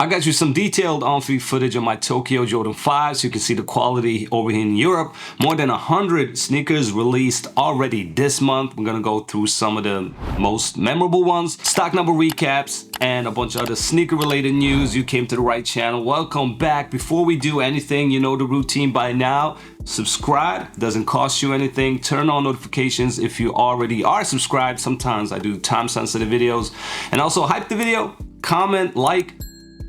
I got you some detailed on-feed footage of my Tokyo Jordan 5 so you can see the quality over here in Europe. More than 100 sneakers released already this month. We're gonna go through some of the most memorable ones, stock number recaps, and a bunch of other sneaker related news. You came to the right channel. Welcome back. Before we do anything, you know the routine by now. Subscribe, doesn't cost you anything. Turn on notifications if you already are subscribed. Sometimes I do time sensitive videos. And also hype the video, comment, like.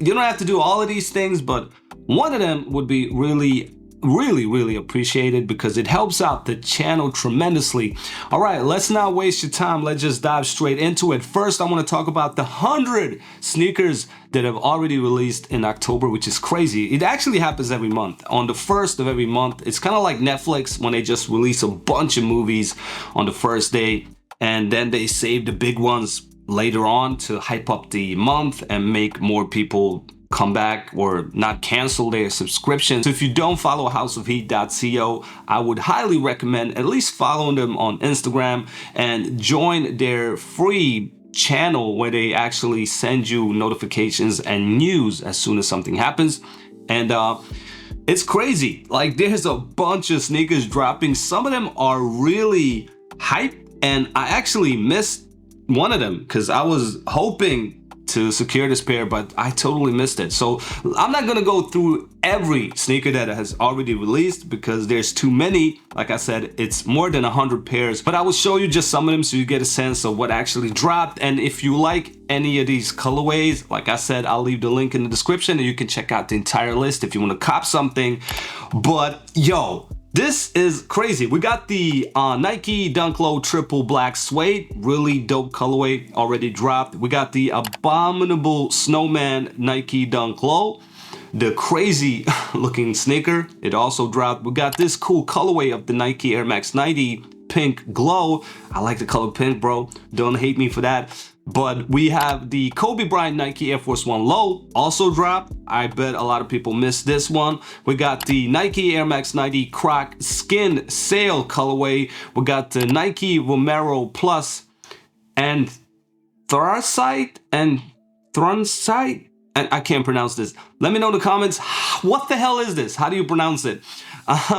You don't have to do all of these things, but one of them would be really appreciated because it helps out the channel tremendously. All right, let's not waste your time. Let's just dive straight into it. First, I want to talk about the 100 sneakers that have already released in October, which is crazy. It actually happens every month. On the first of every month, it's kind of like Netflix when they just release a bunch of movies on the first day, and then they save the big ones later on to hype up the month and make more people come back or not cancel their subscription. So if you don't follow houseofheat.co, I would highly recommend at least following them on Instagram and join their free channel where they actually send you notifications and news as soon as something happens. And it's crazy. Like, there's a bunch of sneakers dropping. Some of them are really hype, and I actually missed one of them because I was hoping to secure this pair, but I totally missed it. So I'm not gonna go through every sneaker that has already released because there's too many. Like I said, it's more than 100 pairs, but I will show you just some of them so you get a sense of what actually dropped. And if you like any of these colorways, like I said, I'll leave the link in the description and you can check out the entire list if you want to cop something. But yo, this is crazy. We got the Nike Dunk Low Triple Black Suede, really dope colorway, already dropped. We got the Abominable Snowman Nike Dunk Low, the crazy looking sneaker. It also dropped. We got this cool colorway of the Nike Air Max 90 Pink Glow. I like the color pink, bro. Don't hate me for that. But we have the Kobe Bryant Nike AF1 Low also dropped. I bet a lot of people missed this one. We got the Nike Air Max 90 Croc Skin Sail colorway. We got the Nike Romero Plus and Thronsite and I can't pronounce this. Let me know in the comments, what the hell is this? How do you pronounce it?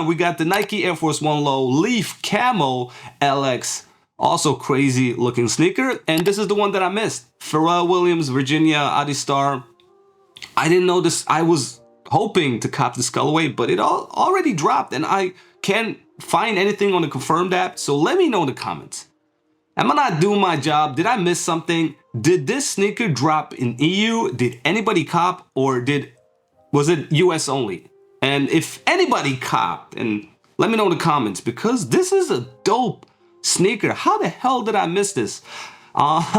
We got the Nike Air Force 1 Low Leaf Camo LX. Also crazy looking sneaker, and this is the one that I missed. Pharrell Williams, Virginia, Adistar. I didn't know this. I was hoping to cop this colorway, but it already dropped, and I can't find anything on the confirmed app. So let me know in the comments. Am I not doing my job? Did I miss something? Did this sneaker drop in EU? Did anybody cop, or was it US only? And if anybody copped, and let me know in the comments, because this is a dope sneaker. How the hell did I miss this?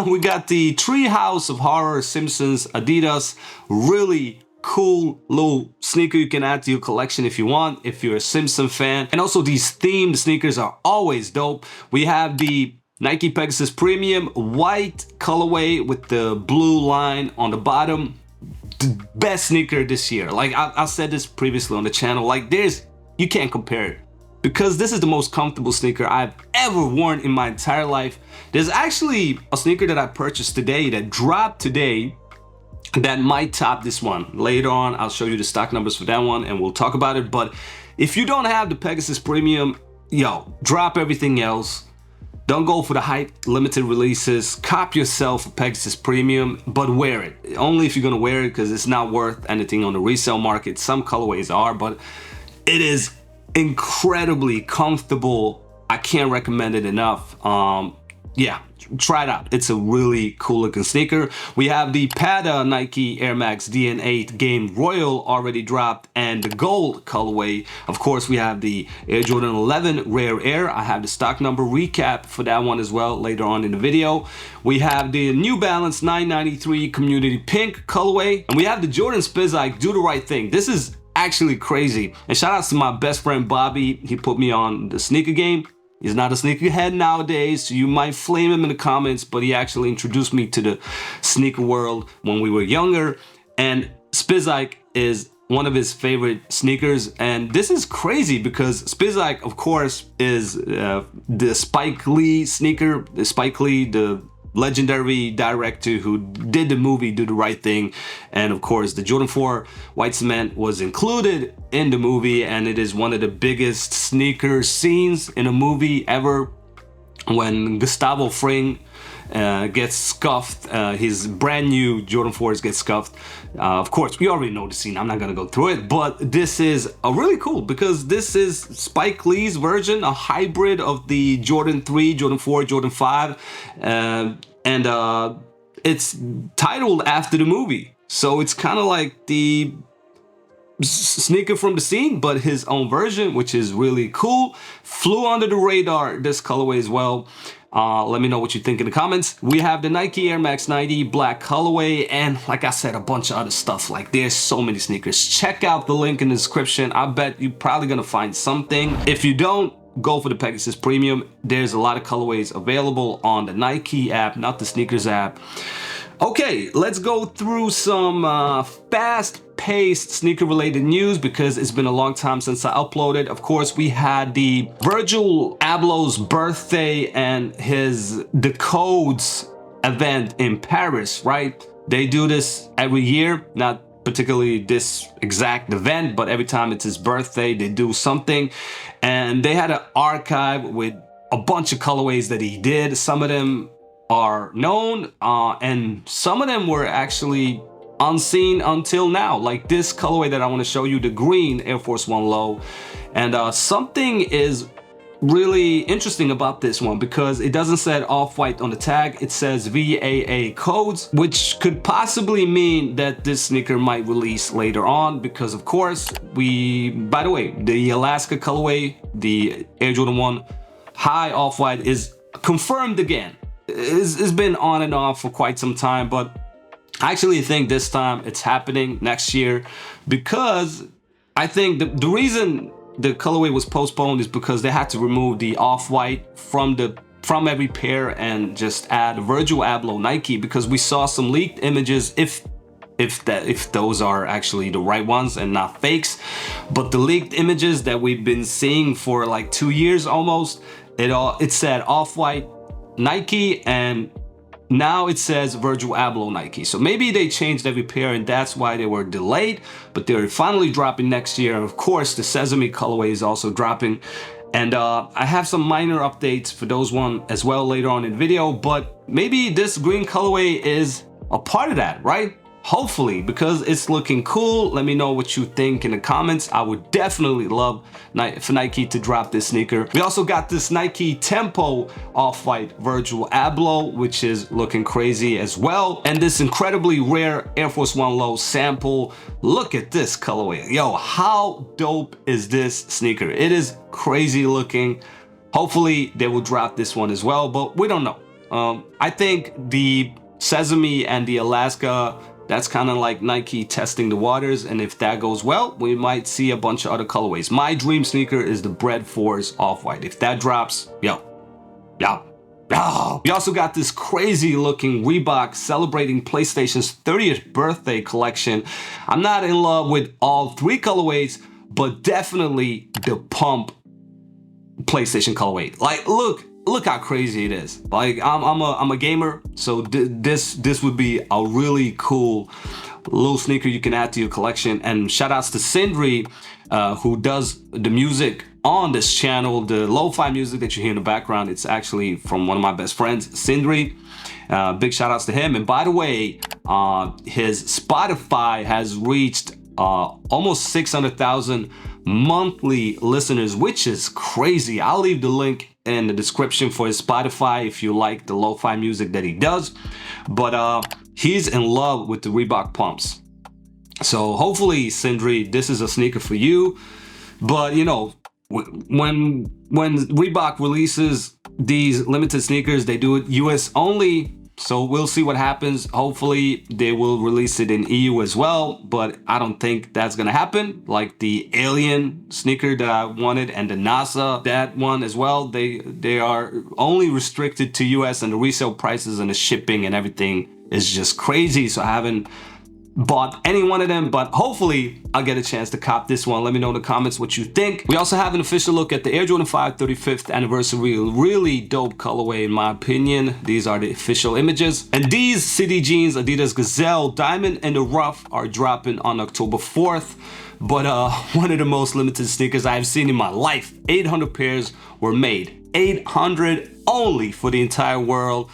We got the Treehouse of Horror Simpsons Adidas. Really cool little sneaker you can add to your collection if you want, if you're a Simpson fan. And also these themed sneakers are always dope. We have the Nike Pegasus Premium white colorway with the blue line on the bottom. The best sneaker this year. Like I said this previously on the channel, like you can't compare it, because this is the most comfortable sneaker I've ever worn in my entire life. There's actually a sneaker that I purchased today that dropped today that might top this one. Later on, I'll show you the stock numbers for that one and we'll talk about it. But if you don't have the Pegasus Premium, yo, drop everything else. Don't go for the hype, limited releases. Cop yourself a Pegasus Premium, but wear it. Only if you're gonna wear it, because it's not worth anything on the resale market. Some colorways are, but it is incredibly comfortable. I can't recommend it enough. Yeah, try it out. It's a really cool looking sneaker. We have the Pada Nike Air Max DN8 Game Royal already dropped, and the gold colorway. Of course, we have the Air Jordan 11 Rare Air. I have the stock number recap for that one as well later on in the video. We have the New Balance 993 Community Pink colorway, and we have the Jordan Spizike Do the Right Thing. This is actually crazy. And shout outs to my best friend Bobby. He put me on the sneaker game. He's not a sneakerhead nowadays, so you might flame him in the comments, but he actually introduced me to the sneaker world when we were younger. And Spizike is one of his favorite sneakers, and this is crazy because Spizike, of course, is the Spike Lee sneaker. The Spike Lee, the legendary director who did the movie Do the Right Thing. And of course, the Jordan 4 White Cement was included in the movie, and it is one of the biggest sneaker scenes in a movie ever, when Gustavo Fring gets scuffed. His brand new Jordan 4s get scuffed. Of course, we already know the scene. I'm not gonna go through it, but this is really cool because this is Spike Lee's version, a hybrid of the Jordan 3, Jordan 4, Jordan 5, and it's titled after the movie. So it's kind of like the sneaker from the scene, but his own version, which is really cool. Flew under the radar, this colorway as well. Let me know what you think in the comments. We have the Nike Air Max 90 black colorway, and like I said, a bunch of other stuff. Like, there's so many sneakers. Check out the link in the description. I bet you're probably gonna find something. If you don't, go for the Pegasus Premium. There's a lot of colorways available on the Nike app, not the sneakers app. Okay, let's go through some fast-paced sneaker-related news because it's been a long time since I uploaded. Of course, we had the Virgil Abloh's birthday and the Codes event in Paris, right? They do this every year, not particularly this exact event, but every time it's his birthday, they do something. And they had an archive with a bunch of colorways that he did. Some of them are known, and some of them were actually unseen until now, like this colorway that I want to show you, the green Air Force 1 Low. And something is really interesting about this one because it doesn't say Off-White on the tag, it says VAA Codes, which could possibly mean that this sneaker might release later on because, of course, by the way, the Alaska colorway, the Air Jordan 1 High Off-White is confirmed again. It's been on and off for quite some time, but I actually think this time it's happening next year because I think the reason the colorway was postponed is because they had to remove the Off-White from every pair and just add Virgil Abloh Nike, because we saw some leaked images, if those are actually the right ones and not fakes, but the leaked images that we've been seeing for like 2 years almost, it said Off-White Nike, and now it says Virgil Abloh Nike. So maybe they changed every pair and that's why they were delayed, but they're finally dropping next year. And of course, the Sesame colorway is also dropping. And I have some minor updates for those one as well later on in the video, but maybe this green colorway is a part of that, right? Hopefully, because it's looking cool. Let me know what you think in the comments. I would definitely love for Nike to drop this sneaker. We also got this Nike Tempo Off-White Virgil Abloh, which is looking crazy as well. And this incredibly rare Air Force 1 Low sample. Look at this colorway. Yo, how dope is this sneaker? It is crazy looking. Hopefully they will drop this one as well, but we don't know. I think the Sesame and the Alaska, that's kind of like Nike testing the waters, and if that goes well, we might see a bunch of other colorways. My dream sneaker is the Bread Force Off-White. If that drops, yo. We also got this crazy looking Reebok celebrating PlayStation's 30th birthday collection. I'm not in love with all 3 colorways, but definitely the Pump PlayStation colorway. Like, look how crazy it is. Like, I'm a gamer, so this would be a really cool little sneaker you can add to your collection. And shout outs to Sindri, who does the music on this channel. The lo-fi music that you hear in the background, it's actually from one of my best friends, Sindri. Big shout outs to him. And by the way, his Spotify has reached almost 600,000 monthly listeners, which is crazy. I'll leave the link in the description for his Spotify if you like the lo-fi music that he does. But he's in love with the Reebok pumps. So hopefully, Sindri, this is a sneaker for you. But you know, when Reebok releases these limited sneakers, they do it US only. So we'll see what happens. Hopefully they will release it in EU as well, but I don't think that's gonna happen. Like the Alien sneaker that I wanted and the NASA, that one as well, they are only restricted to US, and the resale prices and the shipping and everything is just crazy. So I haven't bought any one of them, but hopefully I'll get a chance to cop this one. Let me know in the comments what you think. We also have an official look at the Air Jordan 5 35th anniversary. Really dope colorway in my opinion. These are the official images. And these City Jeans Adidas Gazelle Diamond in the Rough are dropping on October 4th. But one of the most limited sneakers I've seen in my life. 800 pairs were made. 800 only for the entire world.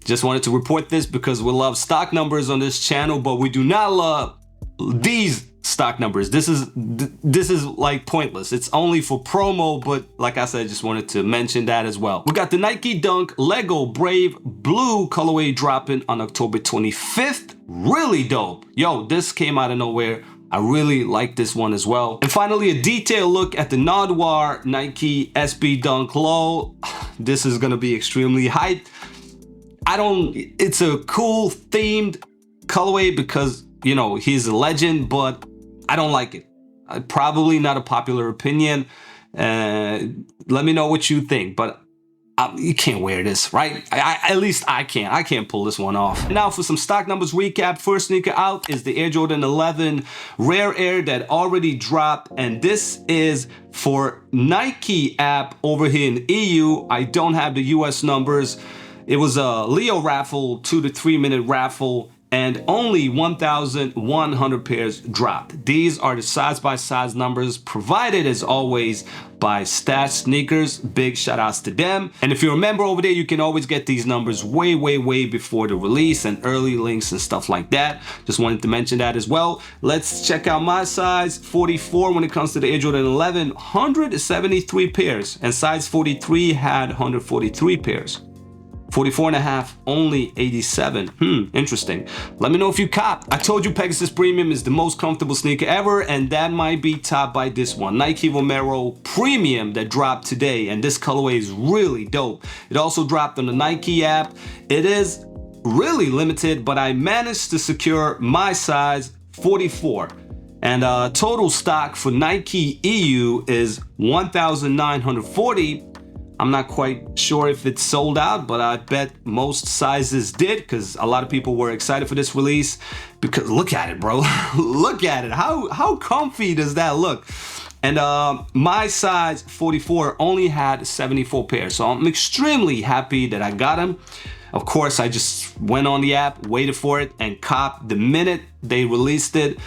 Just wanted to report this because we love stock numbers on this channel, but we do not love these stock numbers. This is like pointless. It's only for promo, but like I said, I just wanted to mention that as well. We got the Nike Dunk Lego Brave Blue colorway dropping on October 25th. Really dope. Yo, this came out of nowhere. I really like this one as well. And finally, a detailed look at the Noir Nike SB Dunk Low. This is gonna be extremely hyped. It's a cool themed colorway because, you know, he's a legend, but I don't like it. Probably not a popular opinion. Let me know what you think, but you can't wear this, right? At least I can't. I can't pull this one off. Now for some stock numbers recap. First sneaker out is the Air Jordan 11 Rare Air that already dropped, and this is for Nike app over here in EU. I don't have the US numbers. It was a Leo raffle, 2 to 3 minute raffle, and only 1,100 pairs dropped. These are the size-by-size numbers provided as always by Stash Sneakers. Big shout outs to them. And if you're a member over there, you can always get these numbers way before the release and early links and stuff like that. Just wanted to mention that as well. Let's check out my size 44 when it comes to the Air Jordan 11, 173 pairs, and size 43 had 143 pairs. 44.5, only 87. Interesting. Let me know if you copped. I told you Pegasus Premium is the most comfortable sneaker ever, and that might be topped by this one, Nike Vomero Premium, that dropped today, and this colorway is really dope. It also dropped on the Nike app. It is really limited, but I managed to secure my size 44. And total stock for Nike EU is 1,940. I'm not quite sure if it's sold out, but I bet most sizes did because a lot of people were excited for this release. Because look at it, bro. Look at it. How comfy does that look? And my size 44 only had 74 pairs. So I'm extremely happy that I got them. Of course, I just went on the app, waited for it, and copped the minute they released it.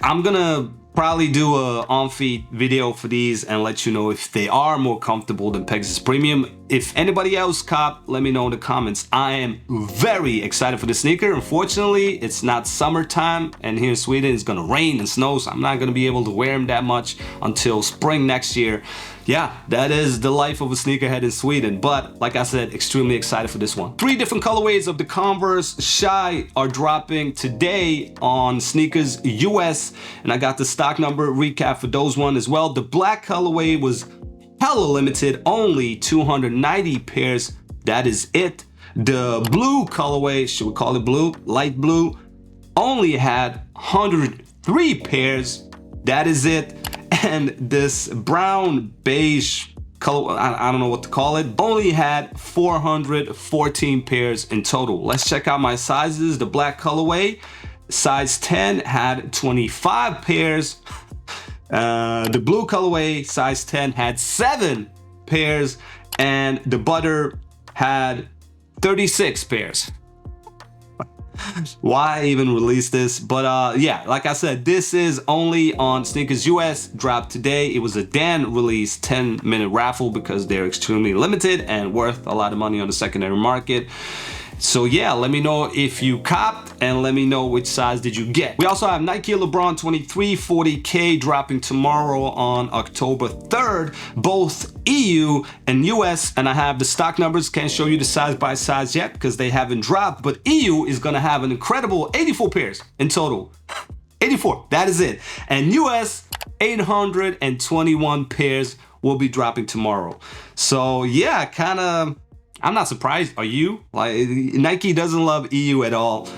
I'm gonna probably do a on-feet video for these and let you know if they are more comfortable than Pegasus Premium. If anybody else cop, let me know in the comments. I am very excited for the sneaker. Unfortunately, it's not summertime, and here in Sweden it's gonna rain and snow, so I'm not gonna be able to wear them that much until spring next year. Yeah, that is the life of a sneakerhead in Sweden, but like I said, extremely excited for this one. 3 different colorways of the Converse Shy are dropping today on Sneakers US, and I got the stock number recap for those one as well. The black colorway was hella limited, only 290 pairs. That is it. The blue colorway, should we call it blue? Light blue, only had 103 pairs. That is it. And this brown beige color, I don't know what to call it, only had 414 pairs in total. Let's check out my sizes. The black colorway, size 10, had 25 pairs. The blue colorway, size 10, had 7 pairs. And the butter had 36 pairs. Why even release this? But yeah, like I said, this is only on Sneakers US, dropped today. It was a Dan release 10-minute raffle because they're extremely limited and worth a lot of money on the secondary market. So yeah, let me know if you copped and let me know which size did you get. We also have Nike LeBron 2340K dropping tomorrow on October 3rd, both EU and US, and I have the stock numbers. Can't show you the size by size yet because they haven't dropped, but EU is gonna have an incredible 84 pairs in total. 84, that is it. And US, 821 pairs will be dropping tomorrow. So yeah, I'm not surprised. Are you? Like, Nike doesn't love EU at all.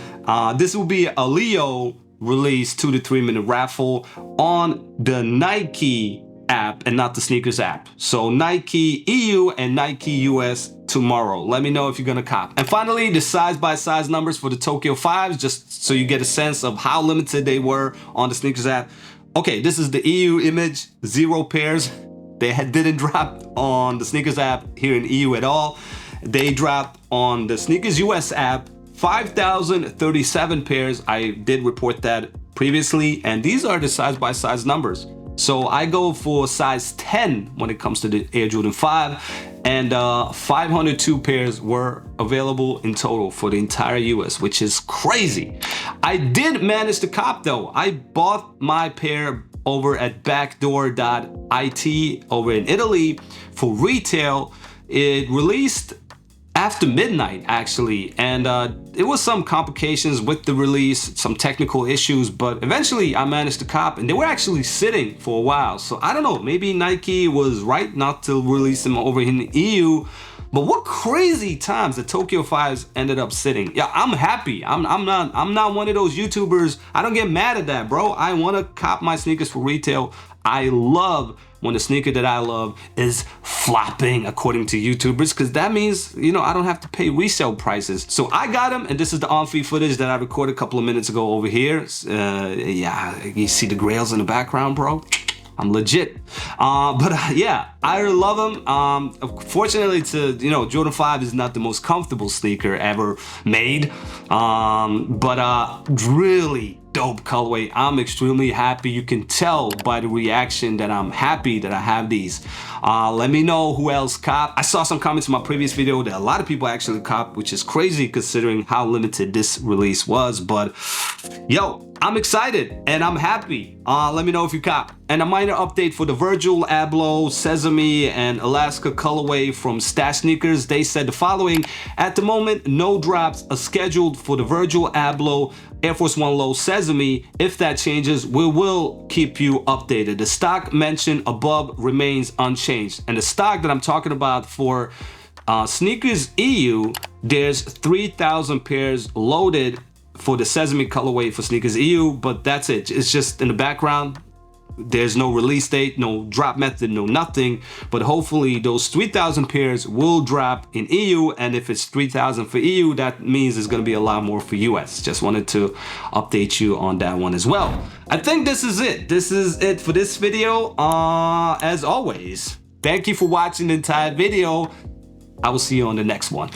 This will be a Leo release 2 to 3 minute raffle on the Nike app and not the sneakers app. So Nike EU and Nike US tomorrow. Let me know if you're gonna cop. And finally, the size by size numbers for the Tokyo 5s, just so you get a sense of how limited they were on the sneakers app. Okay, this is the EU image, 0 pairs. They didn't drop on the sneakers app here in EU at all. They dropped on the sneakers US app 5,037 pairs. I did report that previously, and these are the size by size numbers. So I go for size 10 when it comes to the Air Jordan 5, and 502 pairs were available in total for the entire US, which is crazy. I did manage to cop though. I bought my pair over at backdoor.it over in Italy for retail. It released after midnight actually, and it was some complications with the release, some technical issues, but eventually I managed to cop, and they were actually sitting for a while. So I don't know, maybe Nike was right not to release them over in the EU. But what crazy times the Tokyo 5s ended up sitting. Yeah, I'm happy. I'm not one of those YouTubers. I don't get mad at that, bro. I want to cop my sneakers for retail. I love when the sneaker that I love is flopping according to YouTubers, because that means, you know, I don't have to pay resale prices. So I got them, and this is the on-feed footage that I recorded a couple of minutes ago over here. Yeah, you see the grails in the background, bro? I'm legit. Yeah, I love them. Fortunately, Jordan 5 is not the most comfortable sneaker ever made, but really dope colorway. I'm extremely happy. You can tell by the reaction that I'm happy that I have these. Let me know who else cop. I saw some comments in my previous video that a lot of people actually cop, which is crazy considering how limited this release was. But yo, I'm excited and I'm happy. Let me know if you cop. And a minor update for the Virgil Abloh Sesame and Alaska colorway from Stash Sneakers. They said the following: at the moment, no drops are scheduled for the Virgil Abloh Air Force 1 Low Sesame. If that changes, we will keep you updated. The stock mentioned above remains unchanged. And the stock that I'm talking about for Sneakers EU, there's 3,000 pairs loaded for the Sesame colorway for Sneakers EU, but that's it. It's just in the background. There's no release date, no drop method, no nothing, but hopefully those 3,000 pairs will drop in EU, and if it's 3,000 for EU, that means it's gonna be a lot more for US. Just wanted to update you on that one as well. I think this is it. This is it for this video. As always, thank you for watching the entire video. I will see you on the next one.